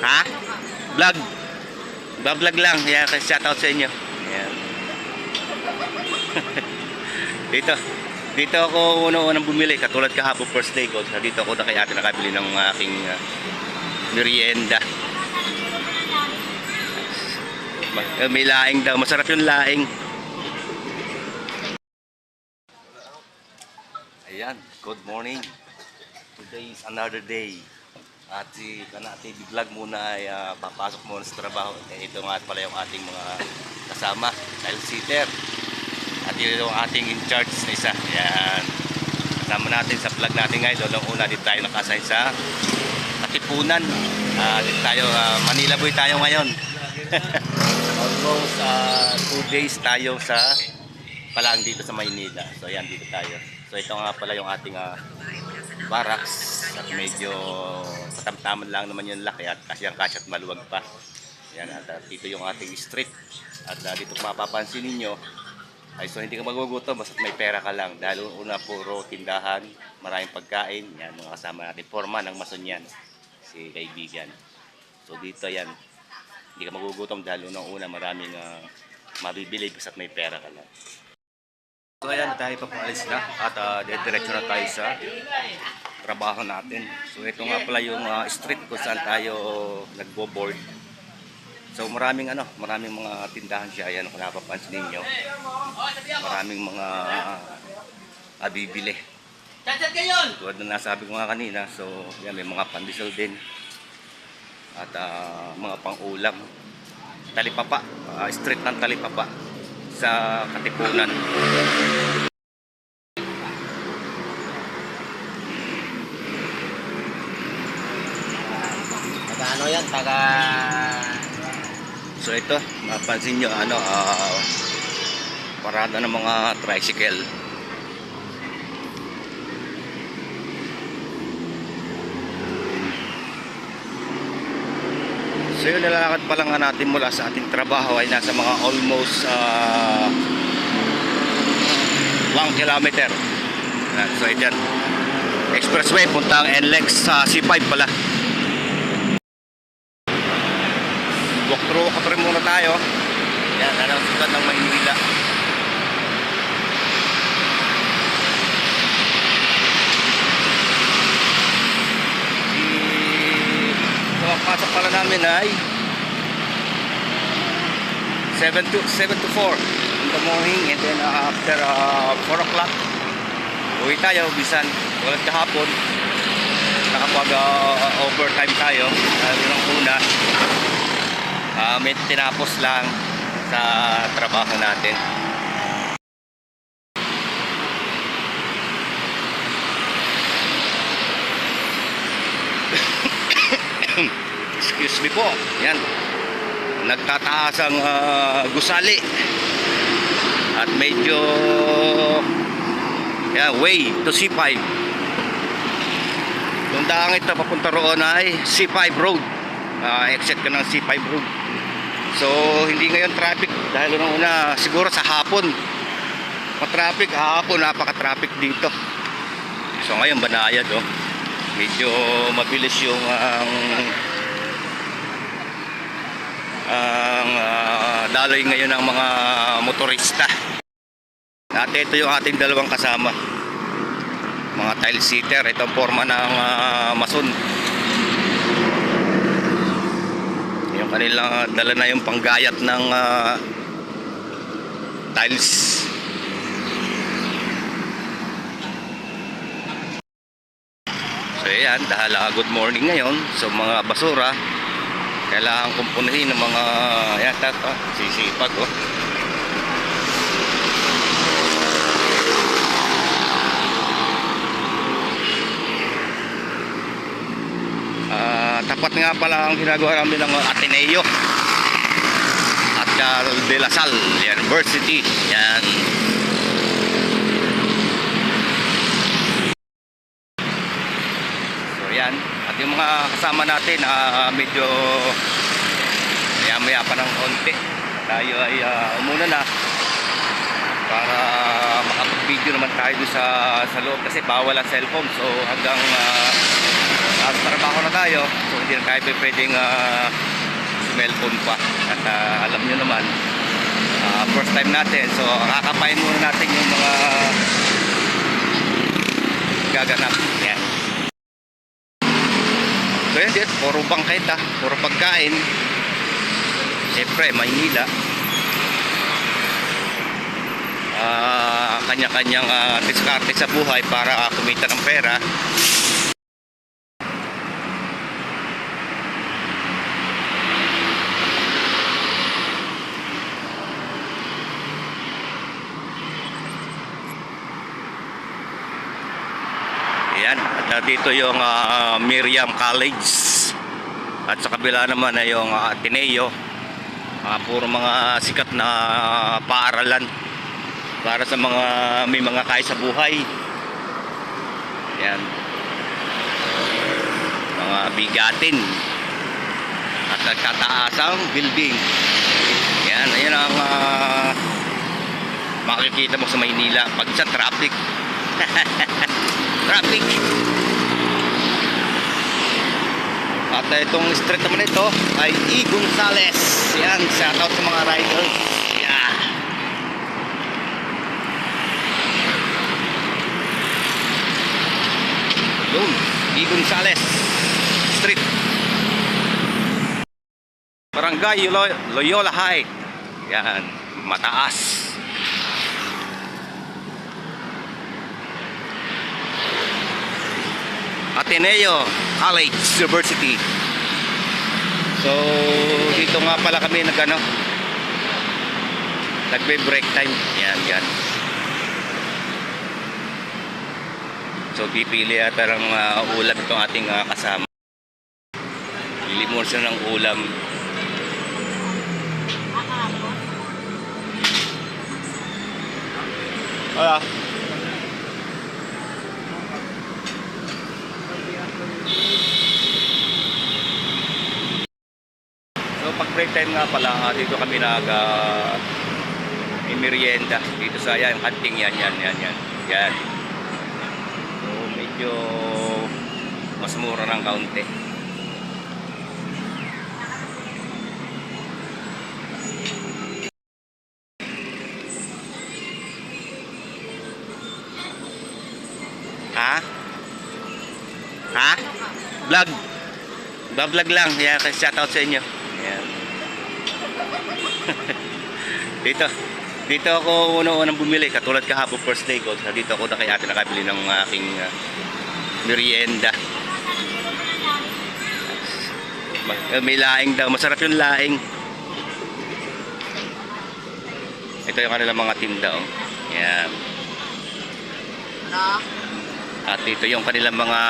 Ha? Vlog. Vlog lang. Yan, shoutout sa inyo. Yan. Dito. Dito ako unang bumili. Katulad kahapon first day ko. Dito ako na kay ate nakabili ng aking merienda. May laing daw. Masarap yung laing. Ayan. Good morning. Today is another day. At si Kanati vlog muna ay papasok muna sa trabaho. Ito nga pala yung ating mga kasama, tile sitter. At ito yung ating in charge na isa. Yan. Kasama natin sa vlog natin ngayon. Lolong una dito tayo nakasay sa Katipunan. Dito tayo, Manila Boy tayo ngayon. Almost 2 days tayo sa palang dito sa Maynila. So ayan, dito tayo. So ito nga pala yung ating barracks. At medyo katamtaman lang naman yung laki at kasyang-kasya at maluwag pa. Yan, at dito yung ating street. At dito mapapansin ninyo ay so hindi ka magugutom basta may pera ka lang. Dahil una puro tindahan, maraming pagkain. Yan, mga kasama natin. Forma ng mason yan, si kaibigan. So dito yan, hindi ka magugutom dahil unang-una maraming mabibili basta may pera ka lang. So ayan, tayo papalis na at diretso na tayo sa trabaho natin. So ito nga pala yung street kung saan tayo nagbo-board. So maraming mga tindahan siya. Ayan, kung napapansin ninyo, maraming mga bibili. Tulad na nasabi ko nga kanina. So yan, may mga pandesal din at mga pang-ulam. Talipapa, street ng Talipapa sa Katipunan. Ano yan, taga... So ito, mapansin nyo, parada ng mga tricycle. So yun, nilalakad pa lang natin mula sa ating trabaho ay nasa mga almost 1 kilometer. So ito yan, expressway, puntang NLEX sa C5 pala. Walk through muna tayo. Yan, ang sukat ng Maynila. So ang pasok pala namin ay 7 to 4 in the morning, and then after 4 o'clock uwi tayo. Bisan tulad kahapon nakapag overtime tayo. Yun ang una, may tinapos lang sa trabaho natin. Excuse me po. Yan, nagtataas ang gusali at medyo way to C5. Yung dangit na papunta roon ay C5 road. Exit ka ng C5 road. So hindi ngayon traffic dahil una siguro sa hapon ma-traffic. Hapon napaka-traffic dito. So ngayon banayad, medyo mabilis yung daloy ngayon ng mga motorista. At ito yung ating dalawang kasama, mga tile sitter. Ito ang forma ng mason. Yung kanilang dala na yung panggayat ng tiles. So yan, dahil good morning ngayon. So mga basura kailangan kumpunin ng mga sisipag. Tapat nga pala ang ginagawa namin ng Ateneo at de La Salle University. Yan. So yan, at yung mga kasama natin medyo maya pa ng konti. Tayo ay umuna na para makapag-video naman tayo sa loob kasi bawal ang cellphone. So hanggang trabaho na tayo. So hindi na tayo pwedeng cellphone pa. At alam nyo naman, first time natin, so kakapain muna natin yung mga gaganap. Yan. So yan din, puro bangkit puro pagkain. Siyempre, Maynila. Kanya-kanyang diskarte sa buhay para kumita ng pera. Ayan, at dito yung Miriam College. At sa kabila naman ay yung Ateneo. Puro mga sikat na paaralan para sa mga may mga kaya sa buhay. Ayan. Mga bigatin at nagtataasang building. Ayan, ayan ang makikita mo sa Maynila pag sa traffic. Traffic. At itong street naman ito ay E. Gonzales. Yan, shout out sa mga riders. Yeah. Yun, E. Gonzales Street. Barangay Loyola High. Yan, mataas. Ateneo College University. So dito nga pala kami nagbe-break time. Yan. So pipili ata ng ulam itong ating kasama. Lilimor siya ng ulam. Wala. Pag break time nga pala, dito kami merienda dito sa yan, hunting yan. So medyo mas mura ng kaunti. Ha? Vlog lang. Yan, shout out sa inyo. Ayan. dito ako unang bumili katulad kahapon first day ko. Dito ako nakabili ng aking merienda. May laing daw, masarap yung laing. Ito yung kanilang mga tinda. Ayan. At dito yung kanilang mga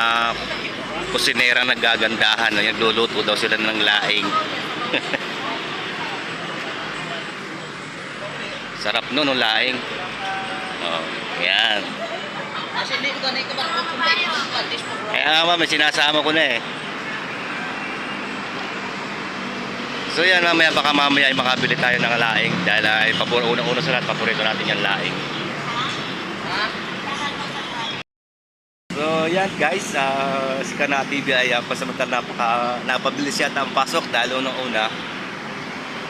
kusinera nagagandahan. Nagluluto daw sila ng laing. Sarap nun yung laing. Yan. May sinasama ko na eh. So yan, baka mamaya ay makabili tayo ng laing. Dahil unang-una sa lahat, paborito natin yung laing. So yan guys, si Kana TV ay pasamantala napabilis yata ang pasok dahil unang-una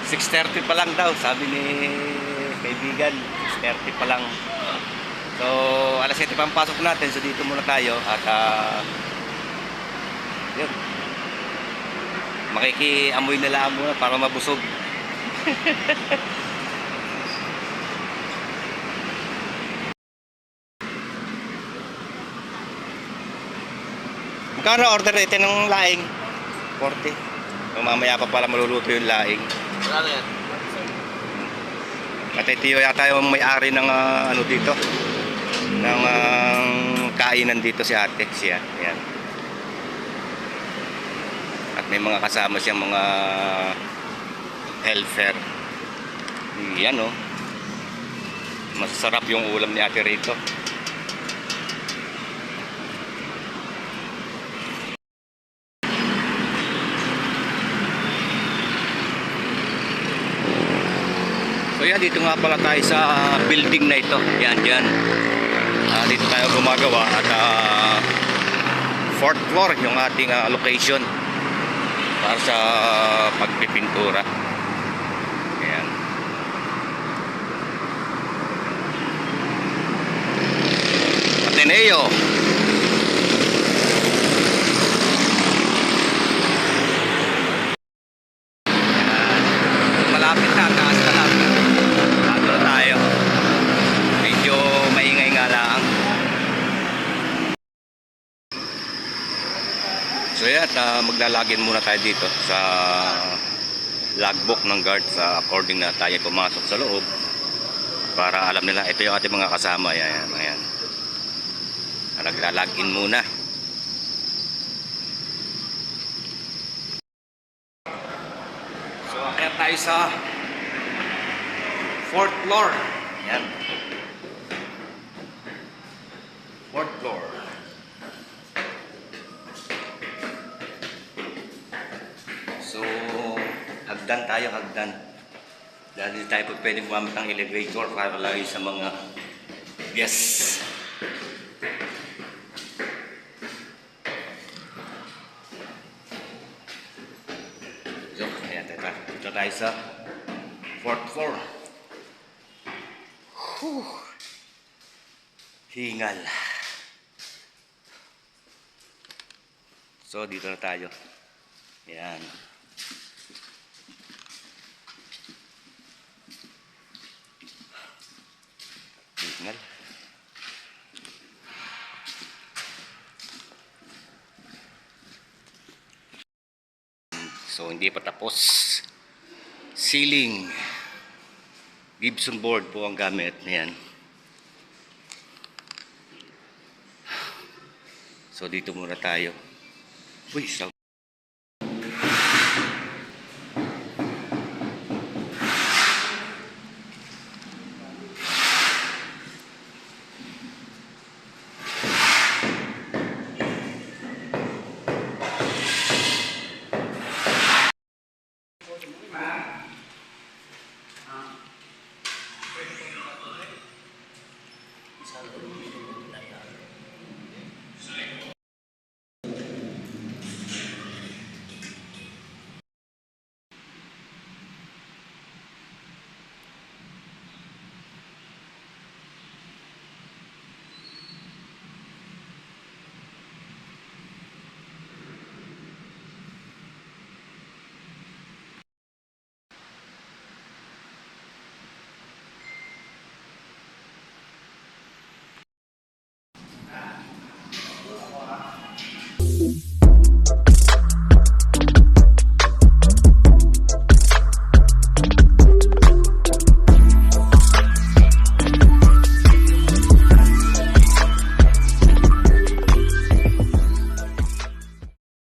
6:30 pa lang daw, sabi ni kaibigan, 6:30 pa lang. So alas 7 pa ang pasok natin, so dito muna tayo at yun, makikiamoy na lang muna para mabusog. Magkano order natin ng laing? 40. So, mamaya pa pala maluluto yung laing. Ano yan? At ito yata yung may-ari ng dito. Ng kainan dito si ate. Siya. Ayan. At may mga kasama siyang mga helper. Yan masasarap yung ulam ni ate rito. So yan, dito nga pala tayo sa building na ito. Yan, dyan. Dito tayo gumagawa at 4th floor yung ating location. para sa pagpipintura. Ayan. Ateneo. Ayan. Malapit na, taas na lang. Bago na tayo. Medyo maingay nga lang. So yan, maglalagin muna tayo dito sa logbook ng guard sa according na tayo pumasok sa loob para alam nila ito yung ating mga kasama. Ayan, ayan. Naglalagin muna. So akyat tayo sa 4th floor. Ayan. 4th floor. So, hagdan tayo, hagdan. Dahil hindi tayo pwedeng gumamit ng elevator para lagi sa mga guests. So, ayan, dito tayo sa 4th floor. Whew. Hingal. So, dito na tayo. Ayan. Hingal. So, hindi pa tapos. Ceiling. Gibson board po ang gamit. Ayan. So, dito muna tayo. Uy,